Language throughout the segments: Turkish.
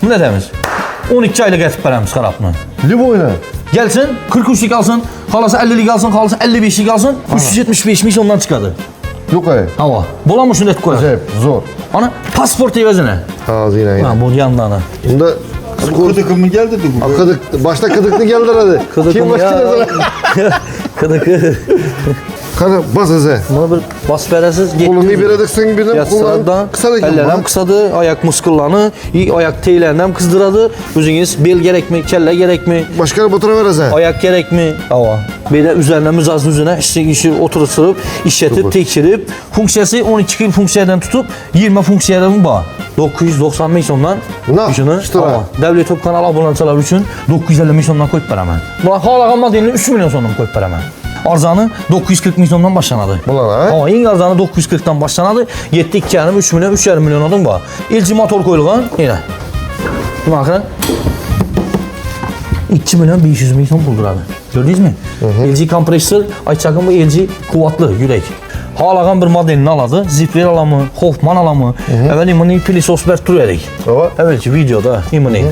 Bu ne demiş? 12 aylık etip verəmiz xarabını. Liboyla. Gelsin 43'lik alsın, halası 50'lik alsın, halası 55'lik alsın, 375 milyon ondan çıkadı. Yok ay. Hava. Bulamışsın et koyar. Acayip zor. Ana pasport evezine. Ağzı yine. Ha bu yandan ha. Bunda Kıdıkı mı geldi bu? kıdık, başta kıdıklı geldiler hadi. Kim başka ne? Kıdıkı. Kana bas eze. Buna bir bas verəsiz. Kolunu bir ediksin birden Yatsadan kısa da ellerəm kısadı, ayak muskullarını, ayak teylərindən kızdıradı. Özünüz bel gerek mi, kelle gerek mi, Başka bir tura ver eze. ayak gerek mi? Hava. Böyle üzerine müzazın üzerine işi oturtulup, işletip, tekirip, funksiyası 12 yıl funksiyadan tutup 20 funksiyadan var. 990 milyondan Ne? İşte hava. Devlet Top kanal abonatçılar için 950 milyondan koyup verəmən. Buna halagan modelini 3 milyon sondan koyup verəmən. Arzanı 940 milyondan başlanadı. Bunlar ha? Ama en arzanı 940'dan başlanadı. 7 yarım 3 milyon 3,5 milyon odun var. İlci motor koyulgan yine. Bakın. 2 milyon 500 milyon bulduradı. Gördünüz mü? LG kompresör, ayçakın bu LG kuvvetli yürek. Halagan bir modelini aladı. Zipler alamı, Hoffman alamı. Evet imani pilisos ver edik. Evet. Evet videoda imani.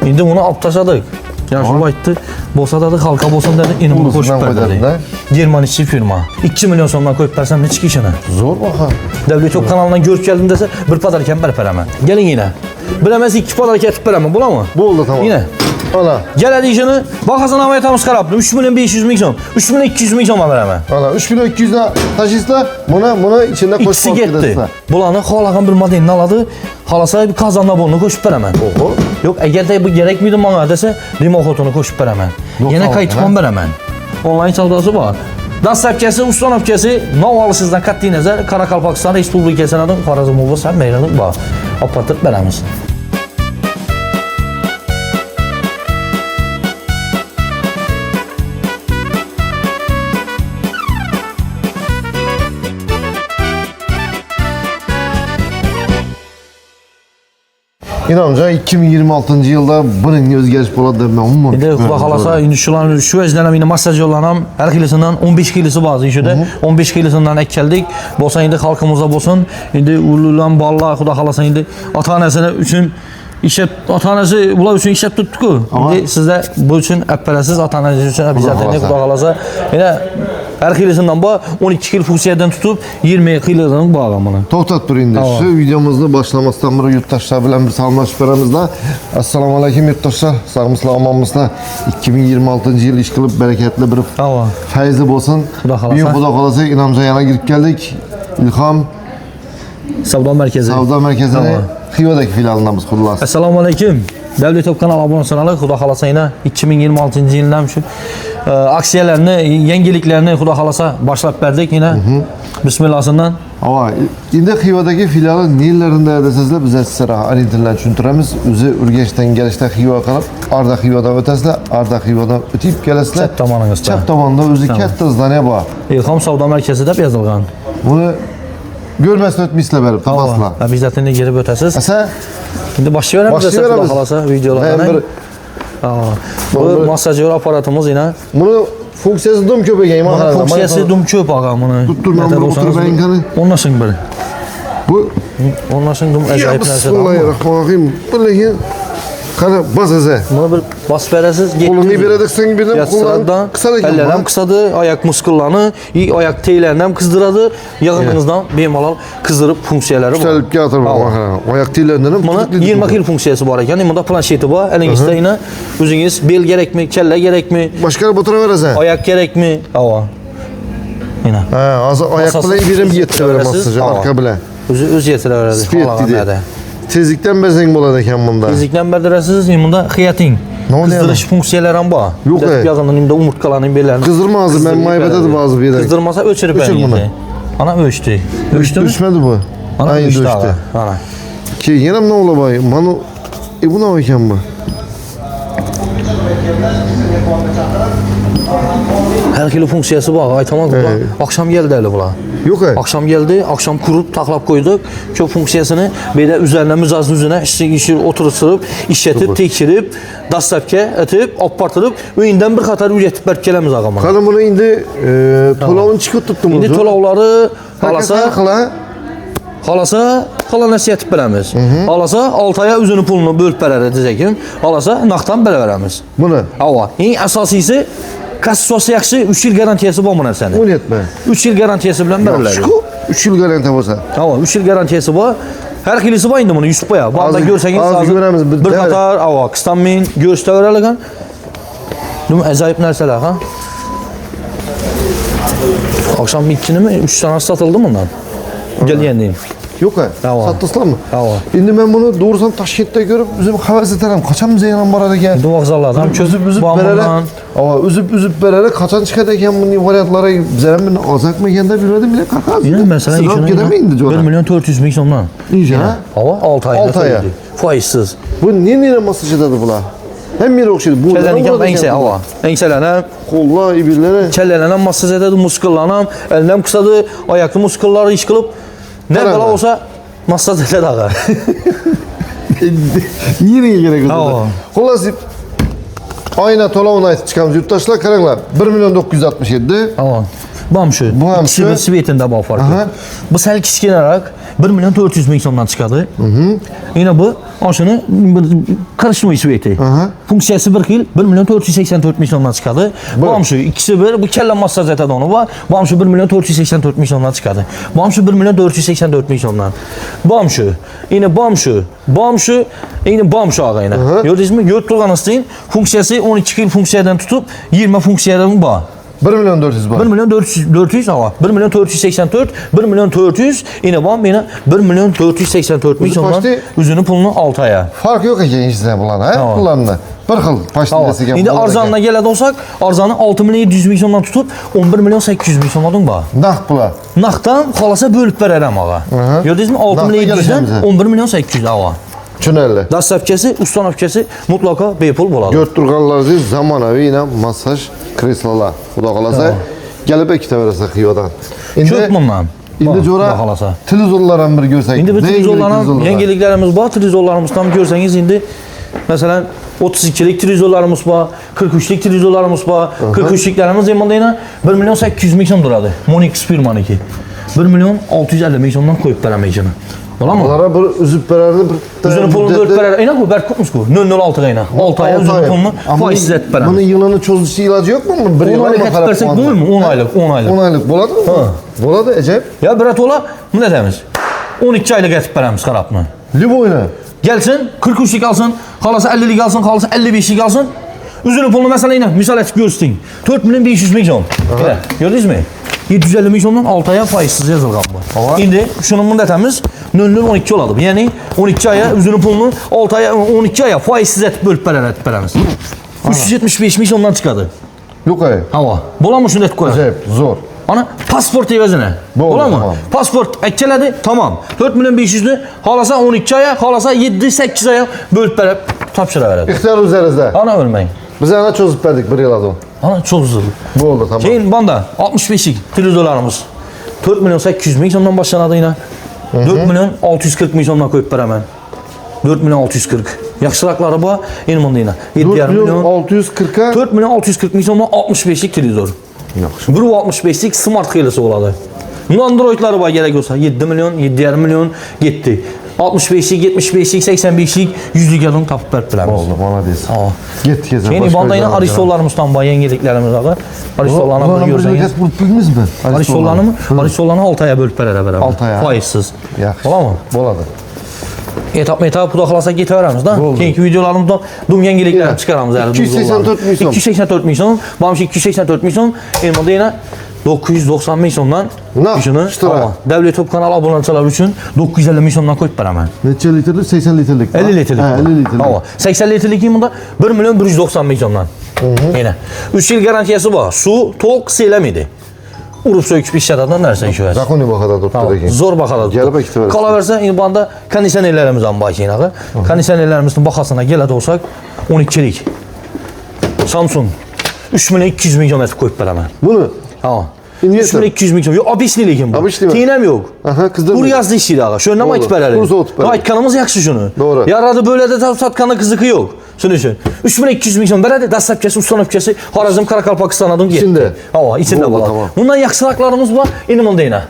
Şimdi bunu aptaşadık. Yani şu bayttı, bosadadık, halka bosan dedi, inimi Ulusundan koşup koydadı, verdi. ne? German işçi firma. 2 milyon sondan koyup versem ne çıkı işine? Zor baka. Devlet Top kanalından görüp geldim dese bir padarken berper hemen. Gelin yine. Bilemez 2 padarken etip veremem. Bula mı? Bu oldu tamam. Yine. Ana. Gel hadi işini. Bakasan havaya tam ıskaraplı. 3 milyon 500 milyon. 3 milyon 200 milyon var veremem. Ana 3200 lira taşıysa buna içinde koş İkisi gitti. Bulanı halagan bir modelini aladı. Halasa bir kazanla bunu koşup veremem. Oho. Yok eğer de bu gerek miydi bana dese limokotunu koşup veremem. Yok, Yine tamam, kayıtman veremem. Online savdası var. Das sepkesi, ustan öpkesi, Novalısızdan katli nəzər, Karakalpakistan Respublikasının adı Xorazm olsa meyranı var. Apatıp verəmiz. İnanca 2026 yılda bunun özgeriş boladı ben umum. İndi Xuda xalasa, indi şu özlənəm, indi masaj yollanam, hər xilisindən 15 kilosu bazı işədə, 15 kilosindən əkəldik, bolsa indi xalqımıza bolsun, indi ululan balla, Xuda xalasa indi ata-anəsinə üçün ata-anəsi bunlar üçün işləb tutduq. İndi sizdə bu üçün əppələsiz ata-anəsi üçün bizətən Xuda xalasa, yenə hər xilisindən bu 12 kil funksiyadan tutup 20 kilosindən bağlamını. Toxtat dur indi. Şu videomuzu başlamasından beri yurttaşlar bilen bir salmaş verimizde. Assalamu alaikum yurttaşlar. Sağımızla amanımızla 2026 yıl iş kılıp bereketli bir feyzi olsun. Bir Xuda kalası İnamca yana girip geldik. İlham Savda mərkəzi. Savda merkezine Xivadaki filialındamız kurdular. Assalamu alaikum. Devlet Top kanal abonasınalı Xuda xalasa yine 2026 yılından şu aksiyelerini, yeniliklerini Xuda xalasa başlayıp verdik yine. Bismillahsından. Ama indi Xivadaki filialı neylerinde edesizler bize sıra arintinler çüntüremiz. Üzü Ürgeç'ten gelişte Xiva kalıp Arda Xiva'da ötesizler, Arda Xiva'da öteyip gelesizler. Çap tamanınızda. Çap tamanında özü kette hızlanıya bağ. İlham Savda mərkəzi də yazılğan. Bunu görmezsen ötmüşle verip tabasla. Və biz zaten geri ötəsiz. Sen İndi başlayıram bizə Xuda xalasa videolardan. Bu masajör aparatımız yine. Bunu funksiyası dum köpeği Bunun funksiyası dum köp ağamını. Tutturmam oturup ben kanı. Onlaşın biri. Bu Onlaşın dum ya acayip nəsə. bismillahirrahmanirrahim. Bu ne ki? Kanı bas eze. Bunu bir bas verəsiz. Kolunu bir ediksin birden Yatsadan kısa da ellerəm kısadı, ayak muskullarını, ayak teylərindən kızdıradı. Yağınızdan bemalal kızdırıp funksiyaları var. Üstelik yatır bak. Ayak tillerinden. Buna 20 kil funksiyası var. Yani bunda planşeti var. Elinizde yine özünüz bel gerek mi, kelle gerek mi, Başka bir botura ver eze. ayak gerek mi? Ava. Yine. Ayak bile birim yetirir masajı arka bile. Öz yetirir öyle. Speed dedi. Tezlikten bezen boladayken bunda. Tezlikten bədirəsiz, bunda xiyatin. Ne oluyor Kızdırış funksiyaları var. Yok e. Yağının indi umurtkalarının bellərini. Kızdırmazdı ben maybede bazı bir yere. Kızdırmasa ölçürüp Ölçür bunu. Ana ölçtü. Ölçtü mü? Düşmedi bu. Ana Aynı ölçtü. düştü. Ana. Ki yine ne ola bay? Manu bu ne vaken bu? Hər kilo funksiyası var. Aytamaz bunlar. Akşam geldi öyle bunlar. Yok ay. Akşam geldi, akşam kurup taklap koyduk. Çok funksiyasını böyle üzerine müzazın üzerine işi oturup, işletip, tekirip, dastabke etip, apartırıp, öyinden bir katar üretip berkelemiz ağamına. Kanım bunu indi tolavını çıkıp tuttum. İndi tolavları halasa Xalasa xala nəsiyyət verəmiz. Xalasa 6 aya üzünü pulunu bölüb verər edəcəkim. Xalasa naqddan belə verəmiz. Bunu. Hava. Ən əsasisi kassası yaxşı 3 il garantiyası var bunun sənin. O niyetme. 3 il garantiyası bilan verilir. Şu 3 yıl garanti olsa. Hava 3 il garantiyası var. Hər xilisi var indi bunu Yusuf baya. Banda Az- görsəniz az hazır. görəmiz, bir Bir dəvə. qatar hava qıstanmayın, göstər verəligan. Nüm əcaib nərsələr ha. Akşam 2'ni mi 3 tane satıldı mı bundan? Gel yeniyim. Yok ha. Tamam. Sattırsın mı? Tamam. Şimdi ben bunu doğrudan Taşkent'te görüp bizim havas ederim. Kaçan bize yanan barada gel. Bu vağzalardan Üzüp berere. Ama üzüp berere kaçan çıkarken bu varyantlara bizden bir azak mı kendi bilmedim bile kakaz. Yine mesela Sıkıp gidemeyin de 1 diyorlar. milyon 400 bin ondan. İyice ha. Hava 6 ayda 6 aya. söyledi. Faizsiz. Bu niye masajı dedi bula? Hem bir okşadı. Bu Kəllənikən əngsə hava. Əngsələnəm, Kolla ibirlere. kəllələnəm, masaj edədim, muskullanam, ələm qısadı, ayaqlı muskulları iş qılıb. Nə Bərabər. belə olsa masaj edəd ağa. Niye gerek yok? Tamam. Kolası ayna tola ona çıkan yurttaşlar karanlar 1 milyon 967. Tamam. Bam şu. Bu ham İkisi şu. bir svetində bal farkı. Aha. Bu səl kiçkinərək 1 milyon 400 bin somdan çıxadı. Yine bu aşını karışma sveti. Aha. Funksiyası bir xil 1 milyon 484 bin somdan çıxadı. Bam şu ikisi bir bu kəllə masaj etəd onu var. Bam şu 1 milyon 484 bin somdan çıxadı. Bam şu 1 milyon 484 bin somdan. Bam şu. Yine bam şu. Bam şu. Yine bam şu ağa yine. Gördünüz mü? Göt turğanıstayın. Funksiyası 12 xil funksiyadan tutup 20 funksiyadan var. 1 milyon 400 var. 1 milyon 400 hava. 1 milyon 484, 1 milyon 400, yine bam yine 1 milyon 484 milyondan kaçtı? üzünü pulunu 6 aya. Fark yok ki işte bunlar ha? Tamam. Bunlarla. Bir xil Hava. paştilesi gel. İndi arzanına gələk olsaq, arzanı 6 milyon 700 milyondan tutup 11 milyon 800 milyondan var. Naq pula. Naqdan xalasa bölüb verərəm ağa. Gördünüz mü? 6 Naqdan milyon 700'dən gələcəyimizə. 11 milyon 800 ağa. Çünelli. Das səfkəsi, ustan əfkəsi mutlaka bepul boladı. Gört durganlar zamanəvi yine masaj kreslolar. Bu da qalasa gəlib iki təvərəsə xiyodan. Çok bundan. İndi cora Baxalasa. televizorlardan bir görsək. İndi bu ne ilgili televizorların televizorlar? yengeliklerimiz var. Televizorlarımızdan görseniz indi mesela 32'lik televizorlarımız var, 43'lik televizorlarımız var. 43'liklerimiz zamanda yine 1 milyon 800 milyon duradı. Monix firmanınki. 1 milyon 650 milyondan koyup veremeyeceğini. Ola mı? Onlara bir üzüp vererdi bir Üzünü pulunu bölüp verer. Eyna bu, berk tutmuş bu. 006 ayna. 6 aya üzünü pulunu faizsiz et veremez. Bunun yılını çözücü ilacı yok mu? 10 aylık et versek olur mu? 10 aylık, 10 aylık. 10 aylık boladı mı? Boladı acayip. Ya birat ola, bu ne demiş? 12 aylık et veremiz karapını. Liboyna. Gelsin 43'lik alsın, kalası 50'lik alsın, kalası 55'lik alsın. Üzünü pulunu mesela yine misal et göstereyim. 4 milyon 500 milyon. Hele, gördünüz mü? 750 milyondan 6 aya faizsiz yazılgan bu. Şimdi şunun netemiz 0,12 oladı. Yani 12 aya üzünü pulunu 6 aya 12 aya faizsiz et bölüp veremiz. 375 milyondan çıkadı. Yok ay. Hava. Bola mı şunu et koyar? Acayip zor. Ana pasport evezine. Bu Ola mı? tamam. Pasport ekkeledi tamam. 4 milyon 500'lü halasa 12 aya, halasa 7-8 aya bölüp verip tapşıra veredi. İhtiyar üzerinizde. Ana ölmeyin. Biz ana çözüp verdik bir yıl adı. Ana çok hızlı. Bu oldu tamam. Şeyin banda 65'lik televizyonlarımız 4 milyon 800 milyondan başlanadı yine. 4 milyon 640 milyondan koyup veremem. 4 milyon 640. Yaxşırakları bu yine bunda yine. 4 milyon milyon 640'a 4 milyon 640 milyondan 65'lik televizyon. Yaxşı. Bu 65'lik smart xeylisi oladı. Bunun Android'ları var gerek olsa 7 milyon, 7,5 milyon gitti. 65'lik, 75'lik, 85'lik, 100'lük adam tapıp verdiler. Oldu bana değilsin. Git gezer. Yeni banda yine Aristolarımızdan var, yengeliklerimiz var. Aristolarını bir görseniz. Bildiniz mi? Aristolarını mı? Aristolarını 6 aya bölüp verər beraber. 6 aya. Faizsiz. Yaxşı. Ola mı? Boladı. Etap pudaxlasa getiverəmiz da. Oldu. Keyinki videolarımızda dum yengeliklər çıxaramız. 284 milyon. 284 milyon. Bamış 284 milyon. Elmanda yine 990 milyondan Nah, üçünü ştıra. Devlet Top kanalı abunəçilər üçün 950 milyondan koyup verəmən. Neçə litrlik? 80 litrlik. 50 litrlik. Ha, 50 litrlik. Hava. 80 litrlik bunda 1 milyon 190 milyondan. Yine. 3 yıl garantiyası var. Su, tok, seləmidi. Urup söküp işlədədən nərsə işi versin. Zakoni baxada durdu. Zor baxadı. Gəlib iki versin. Qala versə indi banda kondisionerlərimiz var bakı yine. Kondisionerlərimizin baxasına gələk olsaq 12'lik. Samsung 3 milyon 200 milyon etib koyup verəmən. Bunu. Tamam. İndiyə 3 milyon 200 milyon. Yok, abislilik bu. Abisli mi? Tiyinem yok. Aha, kızdır Kur mı? yazdı işi daha. Şöyle Doğru. ama itibariyle. Kursa otibariyle. Aytkanımız yakşı şunu. Doğru. Yaradı böyle de satkanı kızıkı yok. Şunun için. 3 milyon 200 milyon. Berede das sepkesi, ustan öpkesi. Harazım, Karakal, Pakistan adım gitti. İçinde. Hava, içinde Oldu, var. tamam. Bundan yaxşılaklarımız var. İnim onda yine.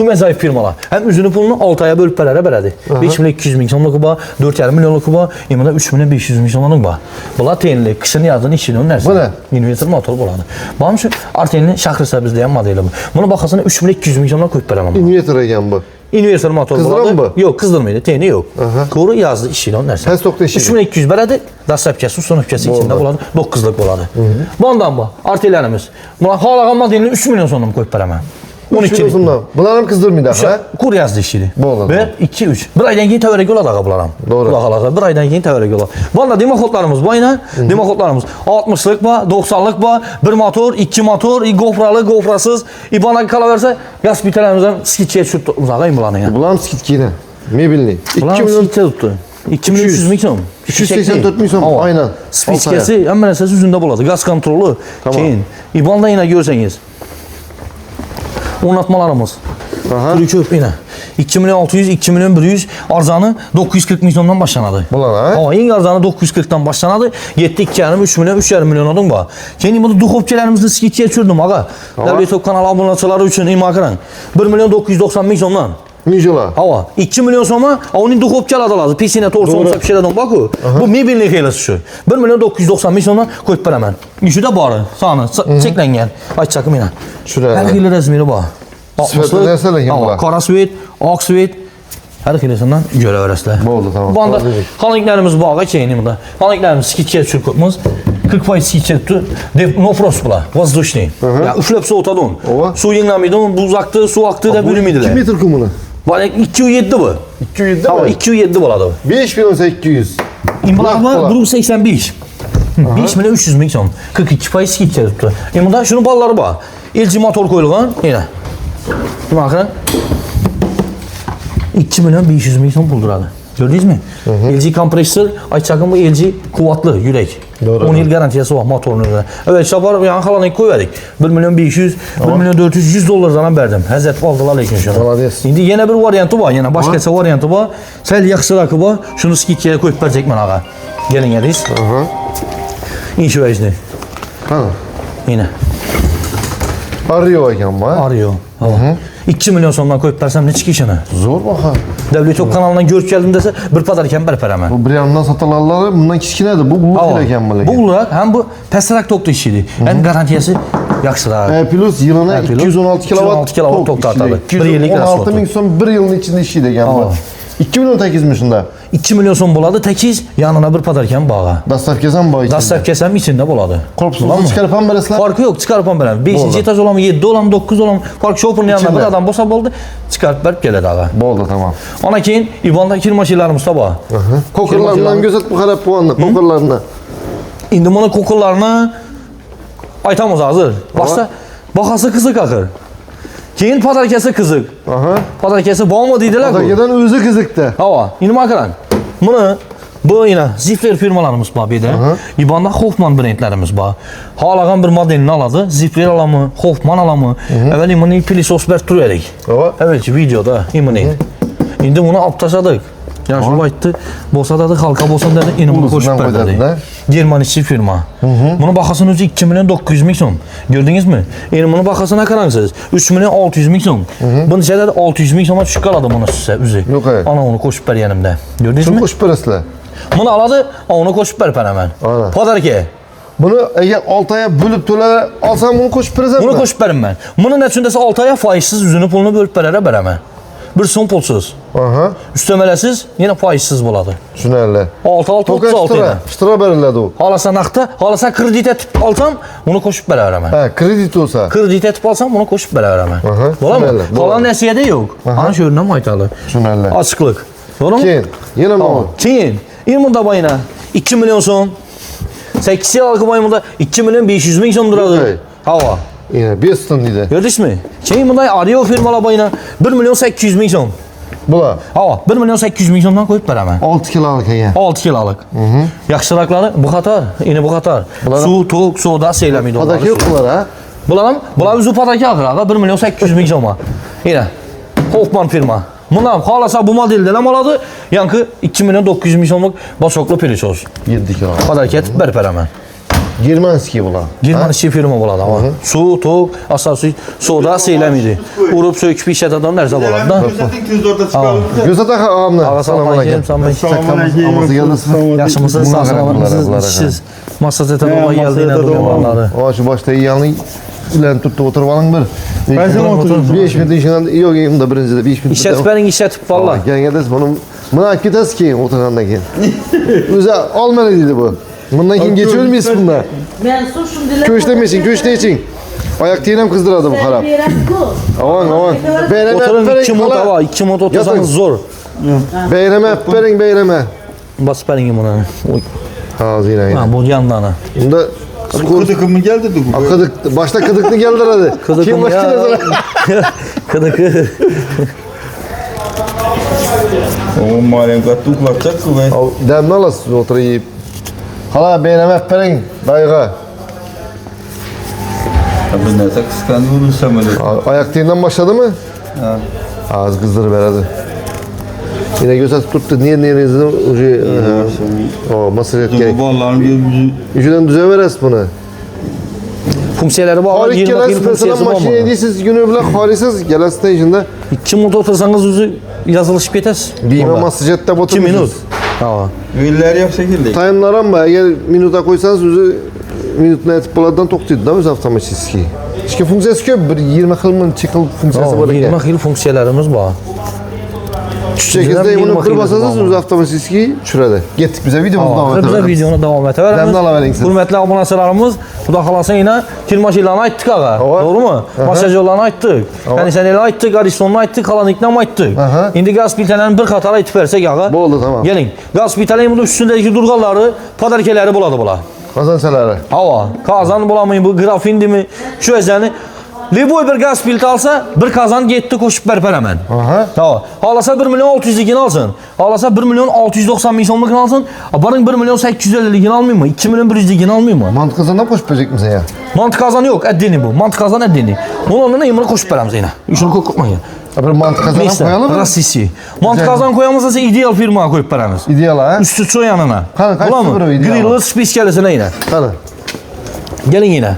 Bu məzayif firmalar. Həm üzünü pulunu 6 aya bölüb belədir. 5 milyon 200 min somluq var, 4,5 milyonluq var, imada 3 milyon 500 min somluq var. Bunlar tenli, kışın yazın 2 milyon nərsə. Bu nə? Inverter motor buladı. Baxım şu Artel'in şaxrısa bizdə yan modeli bu. Bunu baxasına 3 milyon 200 min somluq koyub verəməm. İnverter ekan bu. Inverter motor Kızdırır mı Yok, kızdırmaydı. Teni yok. Koru yazdı işi on nərsə. Pes tokta işi. 3200 belədir. Dasapkəsi, son öpkəsi içində buladı. 9'luk buladı. Bundan bu. Artellərimiz. Buna halagan modelini 3 milyon sonuna koyub verəməm. 12 milyon. Bunlar kızdırmıydı ha? Kur yazdı işini. Bu oldu. 1, 2, 3. Bir aydan keyin təvərrək olar ağa bularam. Doğru. Ağa, bir aydan keyin təvərrək olar. Bunda demokodlarımız bu ayına. Demokodlarımız 60'lık var, 90'lık var. Bir motor, 2 motor, gofralı, gofrasız. İbana kala versə, yaz bitələrimizdən skitçiyə çürt uzaqayım bulanı ya. Bunlar skitkiyle. Mebilli. 2 Bulan milyon. skitçiyə tutdu. 2 milyon 300 milyon. 284 milyon. Ama Aynen. Spitskesi hemen esas üzünde buladı. Gaz kontrolü. Tamam. Şeyin. İban'da yine görseniz. Onatmalarımız. Kürüküp yine. 2 milyon 600, 2 milyon 100, arzanı 940 milyondan başlanadı. Bunlar ha? Ama yine arzanı 940'dan başlanadı. 7 2 yarım 3 milyon 3,5 milyon odun var. Kendi bunu duhopçelerimizi skitçiye çürdüm ağa. Devlet kanal abonaçıları için imakıran. 1 milyon 990 milyondan. Nicola. Hava 2 milyon sonra onun duhopçalar da lazım. Pisine torsamsa bir şeylerden bakı. Bu mebillik heylesi şu. 1 milyon 990 milyondan koyup ben hemen. İşi de barı. Sağını çeklen gel. Aç çakım yine. Şuraya. Her kilo resmini bak. Sıfatı dersen de Hava kara süvet, ak süvet. Her kilosinden göre öresler. Bu oldu tamam. Bu anda halıklarımız bağa çeyini burada. Halıklarımız skitçiye çürkütmüz. 40% skitçiye tuttu. No frost bula. Воздушный. Ya üflep soğutadı onu. Ova. Su yenilemiydi onu. Buz aktı, su aktı da bölümüydüler. 2 metre kumunu. Bana 207 bu. 207 Tamam mi? 207 buladı. 5 milyon 800. İmbalaklar durum 85. 5 milyon 300 milyon. 42% skitçiye tuttu. İmbalaklar şunun balları var. LG motor koyulgan yine. Bakın. 2 milyon 500 milyon bulduradı. Gördünüz mü? LG kompresör, açakın bu LG kuvvetli yürek. Doğru. 10 yıl garantiyası var motorun üzerinde. Evet şapar yan kalanı koyverdik. 1 milyon 500, 1 milyon 400, 100 dolar zaman verdim. Hazret aldılar lekin şunu. Malades. Şimdi yine bir varyantı var. Yine başka varyantı var. Sel yaxşırakı var. Şunu skitçiye koyup verecek ben ağa. Gelin geliyiz. İnşi vecdi. Ha. Yine. Arıyor ekan bu ha? Arıyor. 2 milyon sonundan koyup versem ne çıkışını? Zor baka. Devlet yok kanalından görüp geldim dese bir padarken berper hemen. Bu bir yandan satılanları bundan kiçkinədir. Bu buluk ekan bu. Bu olarak hem bu pesrak toktu işiydi. Hem garantiyası yaxşılar. Plus yılına 216 216 kilowatt tok tartadı. 216 min son 1 yılın içinde işiydi ekan bu. 2 milyon 800 mi şunda? 2 milyon son buladı. Tekiz yanına bir padarken bağa. Dastavkesen bağı içinde. Dastak kesem içinde buladı. Korpusunu çıkarıpan beresler. Farkı yok çıkarıpan beren. 5. etaj olan 7 olan 9 olan fark şopun yanında İçinde. bir adam bosa buldu. Çıkarıp verip geledi ağa. Bu oldu tamam. Ona keyin İvan'da kirmaşilerimiz da var. Kokurlarından gözet bu kadar puanla. Kokurlarına. İndi bunu kokullarını aytamız hazır. Başta bakası kızık akır. Keyin padarkesi kızık. Padarkesi bağımı deydiler bu. Padarkeden özü kızıktı. Hava. İndi makaran. Bunu bu yine Zifler firmalarımız var bir de. İbanda Hoffman brendlerimiz var. Halagan bir modelini aladı. Zifler alamı, Hoffman alamı. Evvel imini pilisos berturedik. Evvelki videoda imini. İndi bunu aptaşadık. Yani şu bayıttı. Bosadadı, halka bosan dedi. İni bunu koşup verdi. Germanisi firma. Bunu bakasın özü 2 milyon 900 milyon. Gördünüz mü? İni bunu bakasına karansınız. 3 milyon 600 milyon. Bunu şeyler 600 milyona çıkarladı bunu size özü. Yok hayır. Ana onu koşup ver yanımda. Gördünüz Çok mü? hoş beresler. Bunu aladı, onu koşup ver hemen. Aynen. Padarki. Bunu eğer 6 aya bölüp töle alsam bunu koşup veresem Bunu mi? koşup verim ben. Bunun neçündəsə 6 aya faizsiz üzünü pulunu bölüp verərəm. Bir son pulsuz. Üstəmələsiz, yine faizsiz buladı. Şunlarla. 6 36 ilə. Şıtıra verirlerdi o. Halasa naqda, halasa kreditə tip alsam, bunu koşup verərəm. He kredit olsa. Kreditə tip alsam, bunu koşup verərəm. Dola mı? Şunlarla, doğru. Kalan nəsiyyədə yok. Ana şöründən maytalı. Şunlarla. Açıqlıq. Doğru mu? Keyin. Yine mi o? Keyin. İlmunda bayına 2 milyon son. 8 yıl algı bayımında 2 milyon 500 milyon duradı. Okay. Hava. Yine bir stundiydi. Gördünüz mü? Keyin bunda arıyor firmalar bayına 1 milyon 800 milyon. Bula. Hava. 1 milyon 800 milyondan koyup verəmən. 6 kilolik ekan. 6 kiloluk. Yaxşırakları bu qatar, yine bu qatar. Su, tok, soda seyləmiydi onları. Padaki yok bunlar ha. Bunlar üzü padaki akır ağa 1 milyon 800 milyon var. Yine Hoffman firma. Bunlar halasa bu modeldə nə maladı? Yankı 2 milyon 900 milyonluq basoklu pilisos. 7 kilo. Padarket berper hemen. Germanski bular. Germanski firma bo'ladi, ha. Suv, tok, asosiy suvda seylamaydi. Urib söküp işlətədən nərsə bo'ladi da. Gözettik tez orada çıkalım. Gözata ağamla. Assalomu alaykum. Amazı geldiniz. Yaxşımısınız? Sağolun. Siz masaj etədə gəldiyinə duyulanları. O şu başta yanı ulan tuttu oturup alın bir. Ben sana otururum. 5 metre işin yok yanımda birinci de 5 metre. İşletmənin işletib valla. Gel gel bunun buna gides ki oturandan ki. Güzel almalıydı bu. Bundan kim geçiyor muyuz bunda? Ben suçum Köşlemesin, köşte için. Ayak diyenem kızdırdı bu harap. Aman. Oturun 2 mod hava, 2 mod otursanız zor. Beyreme. Bas benim buna. Ağzıyla yine. Ha bu yandan. Bunda Kıdıkım mı geldi de? kıdık, başta kıdıklı geldi hadi. Kıdıkım Kim başta ya. da Kıdıkı. O malem kattı kulakacak ki ben. Demle alasın oturayım. Hala beyreme perin dayıga. Ben de kıskandı olursam öyle. Ayak diyenem başladı mı? Ha. Az kızdırı verdi. Yine göz tuttu. Niye izledim? O masaj et gerek. Bu Allah'ın gözümüzü. Yüzünden düze veres bunu. Funksiyaları var. Harik 20 geles yıl mesela funksiyası var makineye mı? değilsiz günü bile harisiz geles station'da 2 mod otursanız üzü yazılışıp yetəsiz. bime masaj ette 2 minut. oturmuşuz. Ha. Güller yap şekilde. Time'lar ama eğer minuta koysanız yüzü minutuna etip buladan toktuydu da öz avtomatiski. İşte funksiyası köp bir 20 kılmın çıkıl funksiyası var. 20 yıl funksiyalarımız var. 8'de bunu bir basasınız öz avtomatiski çürede. Gittik bize videomuzu devam Bize edelim. videonu devam etəverəmiz. Dəmdə ala verin siz. Hürmətli abunəçilərimiz, bu da xalasın yine Tilmaşilanı aytdık ağa. Ava. Doğru mu? Masajyolarını aytdık. Yani sen elə aytdık, Aristonunu aytdık, Kalaniknamı aytdık. Aha. İndi qaz biltələrini bir xatara aytıb versək ağa. Bu oldu, tamam. Gelin. Qaz biltələyin bunun üstündəki durğalları, padarkeləri buladı bula. Kazançaları. Hava. Kazan bulamayın bu grafindi mi? Şu ezəni. Liboy bir gaz pilti alsa, bir kazan getdi koşup berper hemen. Aha. Tamam. Alasa 1 milyon 600'likini alsın. Alasa 1 milyon 690 bin somlukini alsın. Barın 1 milyon 850'likini almayayım mı? 2 milyon 100'likini almayayım mı? Mantı kazandan koşmayacak mısın ya? Mantı kazanı yok. Eddini bu. Mantı kazan eddini. Onun yımını koşup verəm Zeynə. Şunu kokutmayın. Bir mantı kazanan Neyse. koyalım mı? Rasisi. Mantı kazan koyamazsa ideal firmaya koyup verəmiz. İdeal ha. Üstü çoğu yanına. Kanka, kaç Ulan mı? sıfır o ideal Grillı spiskəlisine yine. Hadi. Gelin yine.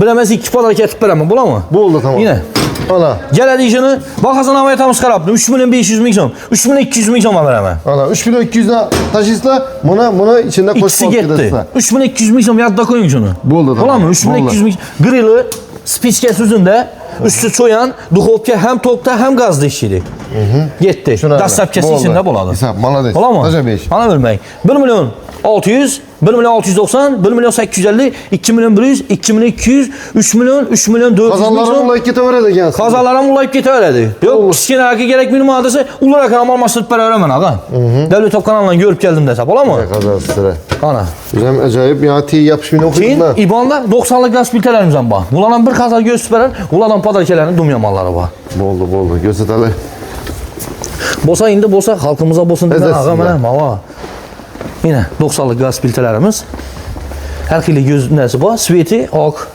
Biləməz 2 padar ketib verəmə. Bula mı? Bu oldu tamam. Yine. Ana. Gel edişini. Bak Hasan havaya tam skaraptım. 3 milyon 500 milyon. 3 milyon 200 milyon verəmə. Ana 3200 lira taşısla buna içinde koş İkisi gitti. 3 milyon 200 milyon yadda koyun şunu. Bu oldu tamam. Ulan mı? 3 milyon Bu oldu. 200 milyon. Grilli spiçkes üzündə üstü çoyan, duxovka hem tokta hem gazda işçidir. Gitti. Şuna Gaz səpkəsi içində buladı. Hesap malades. Ola mı? Taca 5. Bana vermək. 1 milyon 600, 1 milyon 690, 1 milyon 850, 2 milyon 100, 2 milyon 200, 3 milyon 400 Kazanların milyon. olayı kitavara da gelsin. Kazalara mulayıp getəverədi. Yox, kiçkinə haqi gerek minimum adresi ular ekran almasını verəmən ağa. Devlet Top kanalından görüp geldim desəm, ola mı? Kazası sıra. Ana. Güzel acayip ya T yapışmını okudun Keyin da. İban'da 90'lık gaz filtrələrimizdən bax. Bunlardan bir kaza göstərər, bunlardan padarkələrin dumyamalları var. Boldu. Göster hele. Bosa indi bosa halkımıza bosun demən Əzəsin ağa ya. mənə hava. Yine 90'lık gaz filtrələrimiz. Hər xili göz nəsi var? Sveti, ak,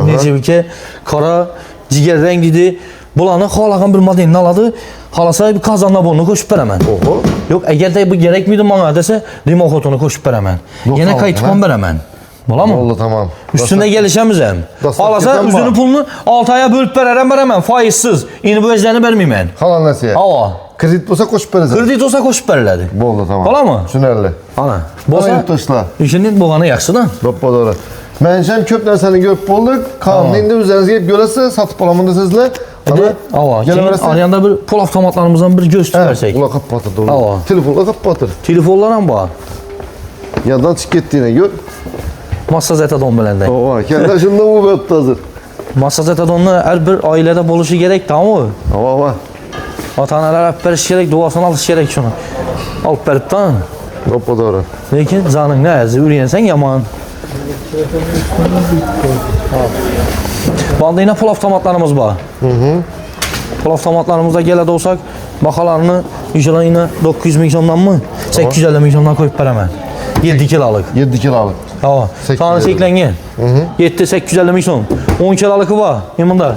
necə ki, kara, ciger rengidir. Bulanı xalaqan bir modelini aladı. Halasa bir kazanla bunu koşup verəmən. Oho. Yok, əgər də bu gerek miydi bana desə, remokotunu koşup verəmən. Yenə kayıtman verəmən. Ola mı? Oldu tamam. Üstünde gelişemizem. Dastak Halasa keten üzünü var. pulunu 6 aya bölüp verərəm, faizsiz. İndi bu özlərini vermeyeyim mən. Halan nasıl ya? Hava. Kredit olsa koş veririz. Kredit olsa koşup verirlerdi. Boldu tamam. Ola mı? Şunerli. Ana. Bana Bosa, yurttaşlar. işinin boğanı yaxşı da. Doppa doğru. Menşem köp derseni görüp bulduk. Kanunu indi üzerinize gelip göresi satıp alamında sizle. Hava. Arayanda bir pul avtomatlarımızdan bir göz versek. Ula kapatır doğru. Hava. Telefonla kapatır. Telefonlarla var. Yandan çık gittiğine gör. Masaj etadon beləndə. Ova. Kendi aşında bu böptü hazır. Masaj etadonlu hər bir ailədə buluşu gerek, tamam mı? Ova. Ata-analar hep veriş gerek, duasını alış gerek şunu. Alıp verip tan. Doppa doğru. Lakin canın ne əzi, ürüyensən yaman. Balda yine pul avtomatlarımız var. Pul avtomatlarımızda gələdə olsak, baxalarını yılan yine 900 milyondan mı? 850 milyondan koyup verəmən. 7 kilalıq. 7 kiralık. Hava. 850. Tanı çekləngen. 7-850 milyon. 10 kilalıkı var. Yemunda.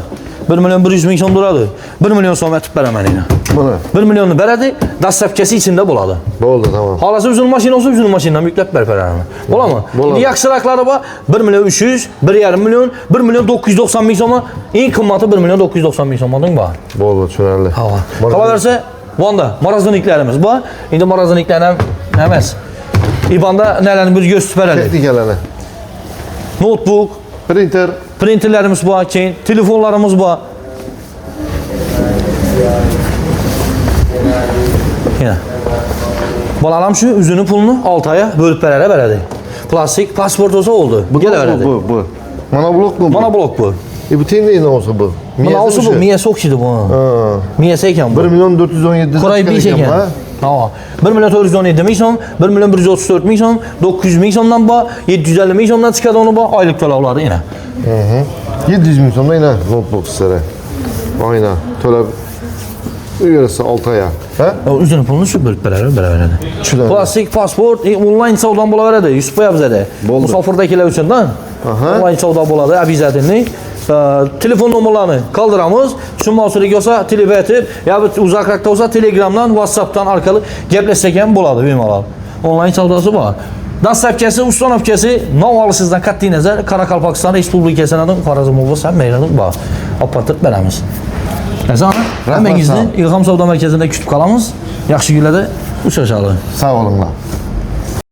1 milyon 100 milyon duradı. 1 milyon son verip verəmən yine. Bunu. 1 milyonu veredi, dastlabkesi içinde buladı. Oldu tamam. Halası üzülü maşın olsa üzülü maşından yüklep berpelerimi. Ola mı? Olar. İndi yakşırakları var 1 milyon 300, 1,5 milyon, 1 milyon 990 bin soma. En kımmatı 1 milyon 990 bin somadan var. Oldu çönərli. Hava. Hava derse Vanda marazdaniklerimiz var. İndi marazdaniklerden hemes. İbanda nelerini bir göz süpereli. Teknik gələni. Notebook, Printer. printerlerimiz var, telefonlarımız var. Yine. Balalam şu üzünü pulunu 6 aya bölüp veredi. Plastik pasport olsa oldu. Bu gel veredi. Bu. Monoblok mu bu? Monoblok bu. Bu teyin ne olsa bu? Buna olsa bu miyesi okşidu bu. Miyesi eken bu. 1 milyon 417 Koray bir şey eken. Tamam. 1 milyon 417 bin som, 1 milyon 134 bin som, 900 bin somdan bu, 750 bin somdan çıkadı onu bu aylık tolavları yine. 700 bin sonunda yine notebook sizlere. Aynen. Töle üyesi 6 aya. He? Üzünü pulunu şu bölüp veredi. Çüden. Plastik pasport, online savdan bula veredi. Yusuf Beyabzade. Boldu. Musafirdakiler üçün lan. Aha. Online savda buladı, abizatinlik. Telefon numaralarını kaldıramız. Şu mağazada olsa telefon etip, ya uzaklıkta olsa Telegram'dan, WhatsApp'tan arkalı gepleşseken buladı benim alalım. Online savdası var. Dastlabkesi, ustanavkesi, navalısızdan katli nazar Karakalpakistan Respublikası'nın Karazımova sen meyranlık var. Apatıp veremiz. Neyse ana, hemen gizli İlham Savda Merkezi'nde kütüp kalamız. Yaxşı gülle de uçaşalı. Sağ olunlar.